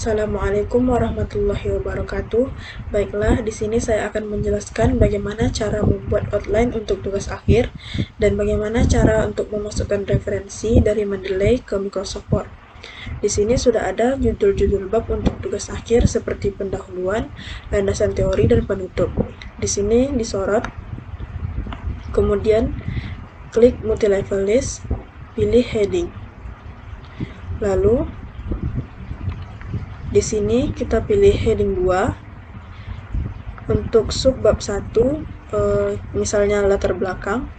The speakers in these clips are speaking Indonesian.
Assalamualaikum warahmatullahi wabarakatuh. Baiklah, di sini saya akan menjelaskan bagaimana cara membuat outline untuk tugas akhir dan bagaimana cara untuk memasukkan referensi dari Mendeley ke Microsoft Word. Di sini sudah ada judul-judul bab untuk tugas akhir seperti pendahuluan, landasan teori, dan penutup. Di sini disorot, kemudian klik multi-level list, pilih heading. Lalu di sini kita pilih heading 2. Untuk subbab 1, misalnya latar belakang.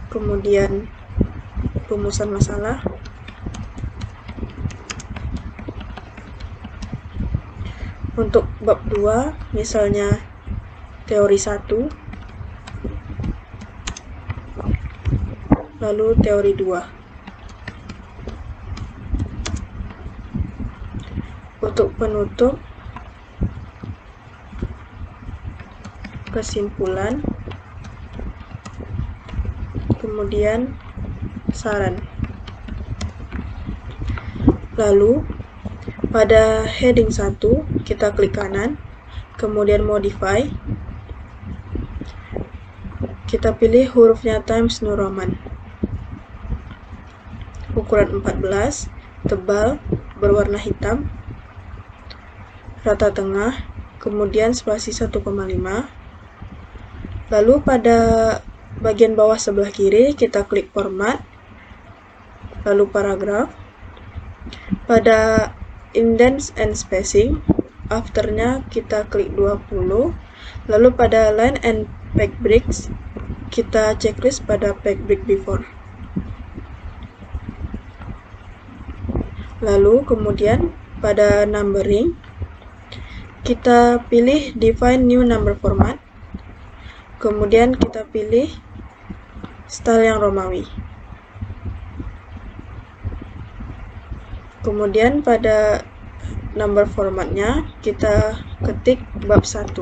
Kemudian rumusan masalah. Untuk bab 2, misalnya teori 1. Lalu teori 2. Untuk penutup, kesimpulan, kemudian saran. Lalu, pada heading 1, kita klik kanan, kemudian modify. Kita pilih hurufnya Times New Roman. Ukuran 14, tebal, berwarna hitam, rata tengah, kemudian spasi 1,5. Lalu pada bagian bawah sebelah kiri kita klik format, lalu paragraf. Pada indents and spacing, afternya kita klik 20. Lalu pada line and page breaks kita checklist pada page break before. Lalu kemudian pada numbering kita pilih define new number format. Kemudian kita pilih style yang Romawi. Kemudian pada number formatnya kita ketik bab 1.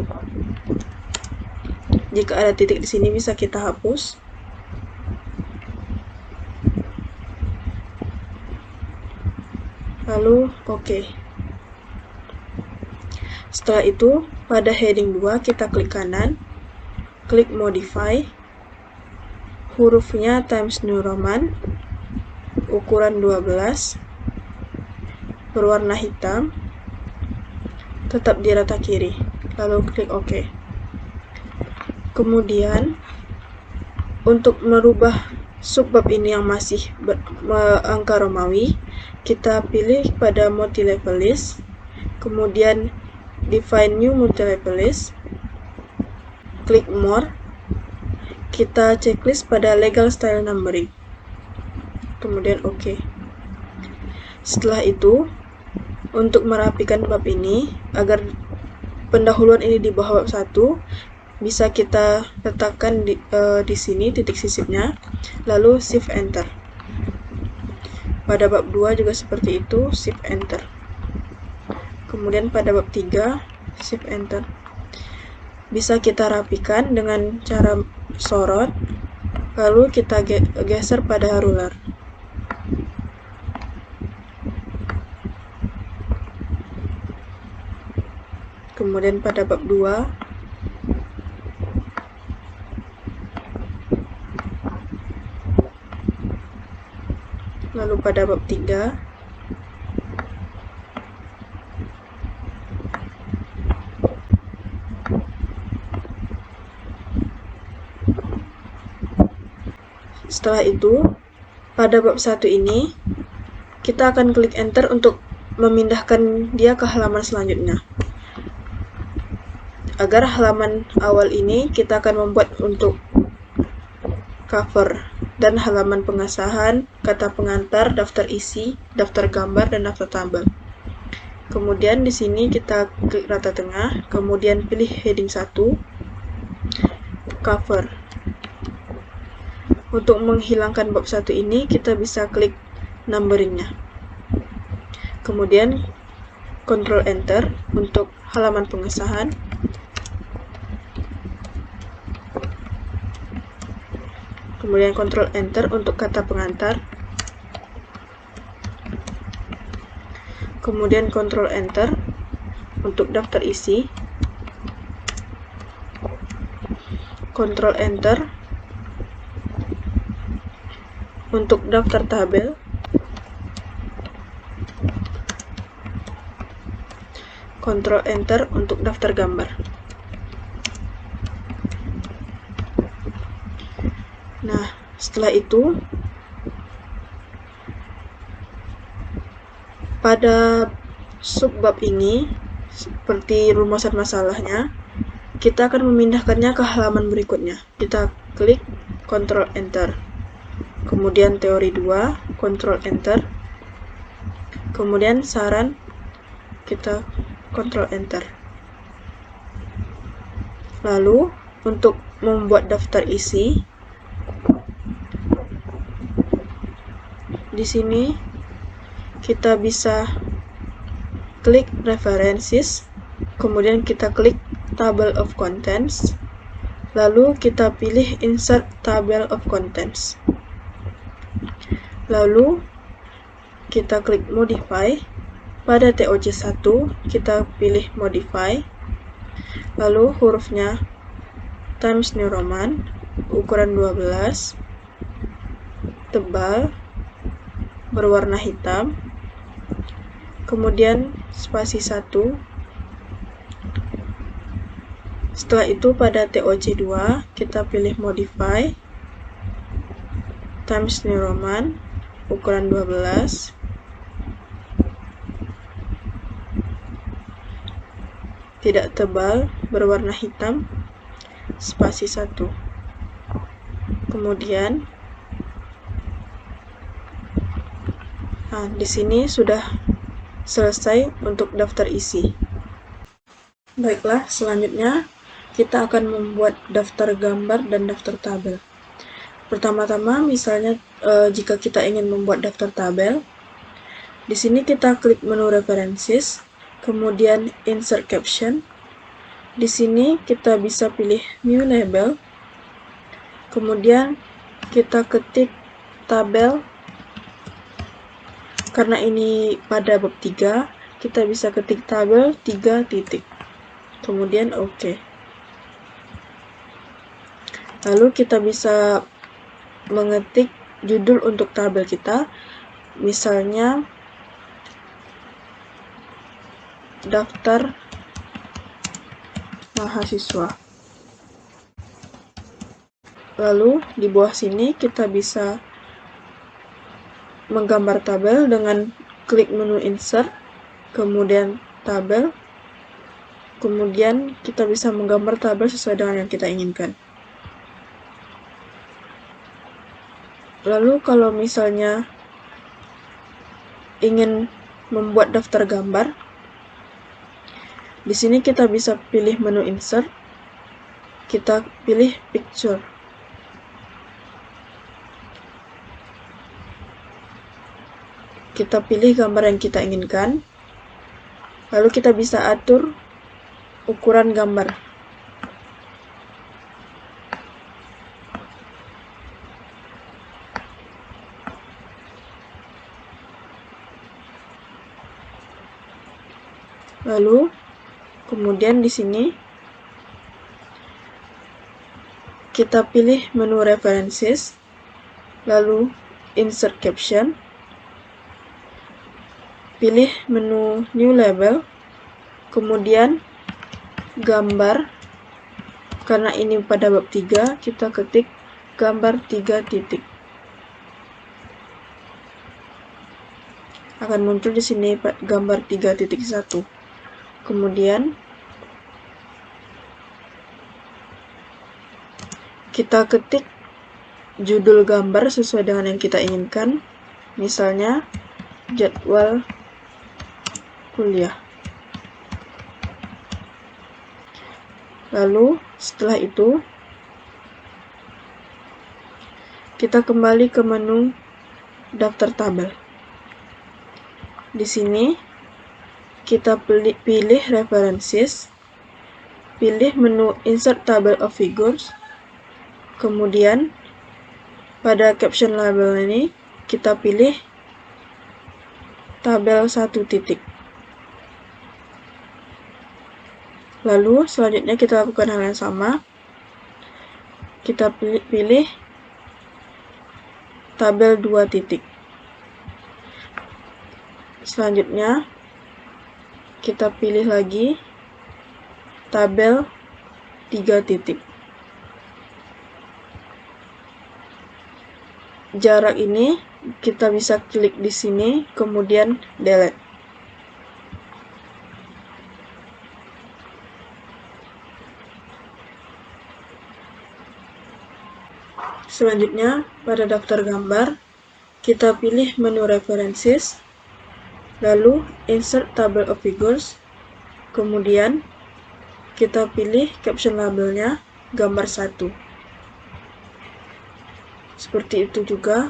Jika ada titik di sini bisa kita hapus. Lalu oke. Setelah itu pada heading 2 kita klik kanan, klik modify, hurufnya Times New Roman, ukuran 12, berwarna hitam, tetap di rata kiri, lalu klik OK. Kemudian untuk merubah subbab ini yang masih angka Romawi, kita pilih pada multi-level list, kemudian define new multi-level list, klik more, kita checklist pada legal style numbering, kemudian OK. Setelah itu, untuk merapikan bab ini, agar pendahuluan ini di bawah bab 1, bisa kita letakkan di sini titik sisipnya, lalu shift enter. Pada bab 2 juga seperti itu, shift enter. Kemudian pada bab 3, shift enter. Bisa kita rapikan dengan cara sorot, lalu kita geser pada ruler. Kemudian pada bab 2, lalu pada bab 3, setelah itu pada bab 1 ini kita akan klik enter untuk memindahkan dia ke halaman selanjutnya. Agar halaman awal ini kita akan membuat untuk cover dan halaman pengesahan, kata pengantar, daftar isi, daftar gambar, dan daftar tabel. Kemudian di sini kita klik rata tengah, kemudian pilih heading 1, cover. Untuk menghilangkan bab 1 ini kita bisa klik numberingnya. Kemudian Ctrl Enter untuk halaman pengesahan. kemudian Ctrl Enter untuk kata pengantar, kemudian Ctrl Enter untuk daftar isi, Ctrl Enter untuk daftar tabel, Ctrl Enter untuk daftar gambar. Nah, setelah itu pada subbab ini, seperti rumusan masalahnya, kita akan memindahkannya ke halaman berikutnya. Kita klik Ctrl Enter, kemudian teori 2, Ctrl Enter, kemudian saran, kita Ctrl Enter. Lalu untuk membuat daftar isi, di sini kita bisa klik References, kemudian kita klik Table of Contents, lalu kita pilih Insert Table of Contents. Lalu kita klik Modify. Pada TOC1 kita pilih Modify, lalu hurufnya Times New Roman, ukuran 12, tebal, berwarna hitam, kemudian spasi 1. Setelah itu pada TOC2 kita pilih Modify, Times New Roman, ukuran 12, tidak tebal, berwarna hitam, spasi 1. Kemudian di sini sudah selesai untuk daftar isi. Baiklah, selanjutnya kita akan membuat daftar gambar dan daftar tabel. Pertama-tama, misalnya jika kita ingin membuat daftar tabel, di sini kita klik menu References, kemudian Insert Caption. Di sini kita bisa pilih New Label, kemudian kita ketik tabel. Karena ini pada bab 3, kita bisa ketik tabel 3 titik. Kemudian OK. Lalu kita bisa mengetik judul untuk tabel kita, misalnya daftar mahasiswa. Lalu di bawah sini kita bisa menggambar tabel dengan klik menu Insert, kemudian tabel, kemudian kita bisa menggambar tabel sesuai dengan yang kita inginkan. Lalu kalau misalnya ingin membuat daftar gambar, di sini kita bisa pilih menu Insert, kita pilih Picture. Kita pilih gambar yang kita inginkan, lalu kita bisa atur ukuran gambar. Lalu kemudian di sini kita pilih menu References, lalu Insert Caption, pilih menu New Label, kemudian gambar. Karena ini pada bab 3, kita ketik gambar 3 titik. Akan muncul di sini gambar 3.1. Kemudian kita ketik judul gambar sesuai dengan yang kita inginkan, misalnya jadwal kuliah. Lalu setelah itu kita kembali ke menu daftar tabel. Di sini kita pilih References, pilih menu Insert Table of Figures, kemudian Pada caption label ini, kita pilih tabel 1 titik. Lalu selanjutnya kita lakukan hal yang sama. Kita pilih tabel 2 titik. Selanjutnya kita pilih lagi tabel 3 titik. Jarak ini kita bisa klik di sini, kemudian delete. Selanjutnya, pada daftar gambar, kita pilih menu References, lalu Insert Table of Figures, kemudian kita pilih caption labelnya gambar 1. Seperti itu juga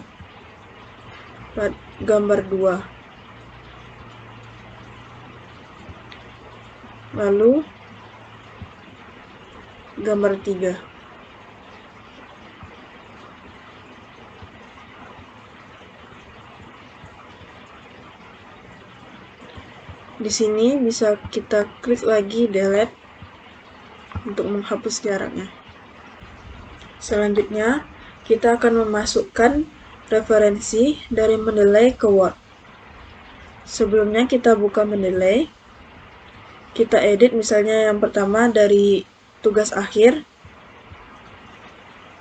gambar 2. Lalu gambar 3. Di sini bisa kita klik lagi delete untuk menghapus jaraknya. Selanjutnya, kita akan memasukkan referensi dari Mendeley ke Word. Sebelumnya kita buka Mendeley, kita edit misalnya yang pertama dari tugas akhir,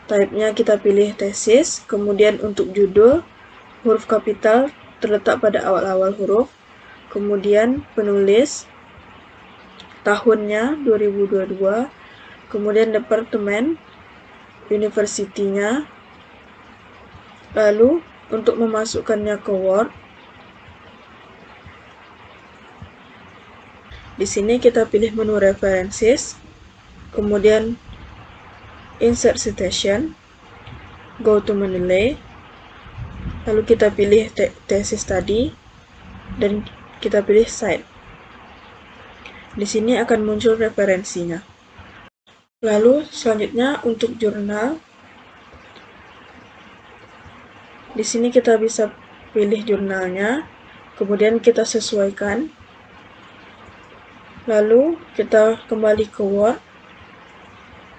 type-nya kita pilih tesis, kemudian untuk judul, huruf kapital terletak pada awal-awal huruf, kemudian penulis, tahunnya 2022, kemudian departemen, universitinya. Lalu untuk memasukkannya ke Word, di sini kita pilih menu References, kemudian Insert Citation, go to Mendeley, lalu kita pilih tesis tadi, dan kita pilih Cite. Di sini akan muncul referensinya. Lalu selanjutnya untuk jurnal, di sini kita bisa pilih jurnalnya, kemudian kita sesuaikan. Lalu kita kembali ke Word,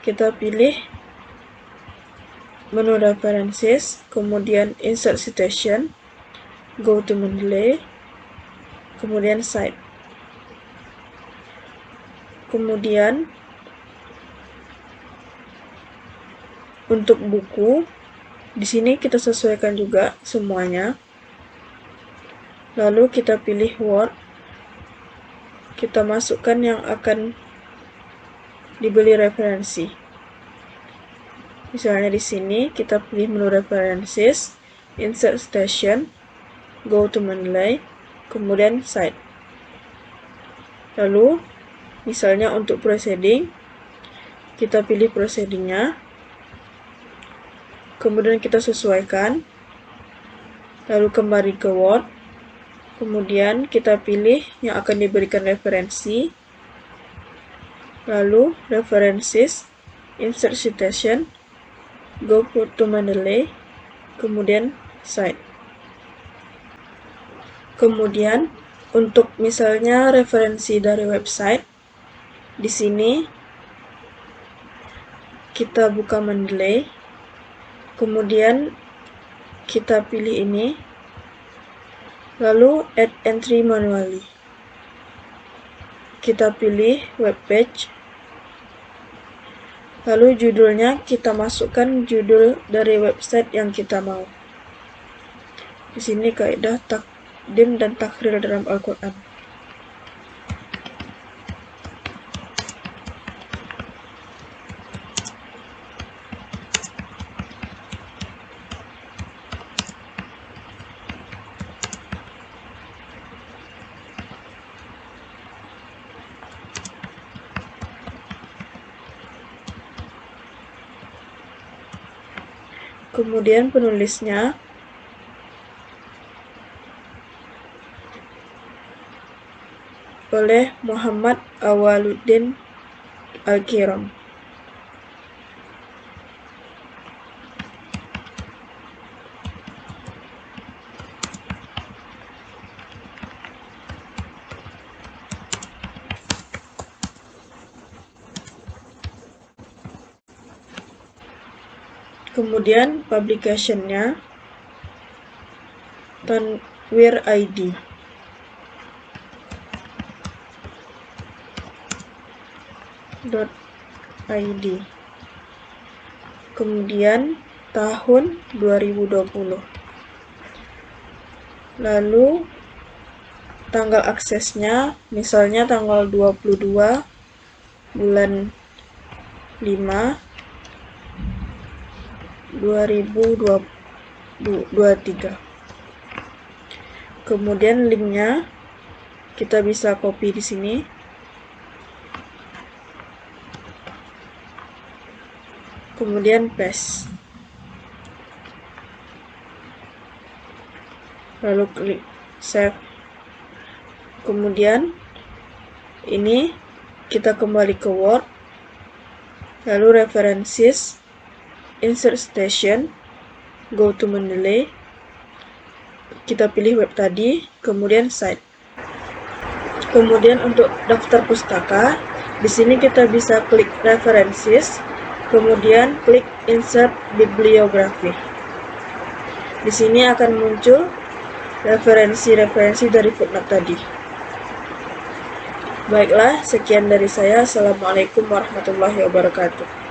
kita pilih menu References, kemudian Insert Citation, go to Mendeley, kemudian Cite. Kemudian untuk buku, di sini kita sesuaikan juga semuanya. Lalu kita pilih Word, kita masukkan yang akan dibeli referensi. Misalnya di sini kita pilih menu References, Insert Citation, go to Mendeley, kemudian Cite. Lalu misalnya untuk proceeding, kita pilih proceedingnya, kemudian kita sesuaikan, lalu kembali ke Word, kemudian kita pilih yang akan diberikan referensi, lalu References, Insert Citation, go to Mendeley, kemudian Cite. Kemudian untuk misalnya referensi dari website, di sini kita buka Mendeley, kemudian kita pilih ini, lalu add entry manually. Kita pilih web page, lalu judulnya kita masukkan judul dari website yang kita mau. Di sini kaidah takdim dan takhrir dalam Al-Quran. Kemudian penulisnya oleh Muhammad Awaluddin Al-Kiram. Kemudian publication-nya Tanwir ID. .id. Kemudian tahun 2020. Lalu tanggal aksesnya misalnya tanggal 22 bulan 5 2023. Kemudian linknya kita bisa copy di sini. Kemudian paste. Lalu klik save. Kemudian ini kita kembali ke Word. Lalu references, insert station, go to Mendeley. Kita pilih web tadi, kemudian site. Kemudian untuk daftar pustaka, di sini kita bisa klik references, kemudian klik insert bibliography. Di sini akan muncul referensi-referensi dari footnote tadi. Baiklah, sekian dari saya. Assalamualaikum warahmatullahi wabarakatuh.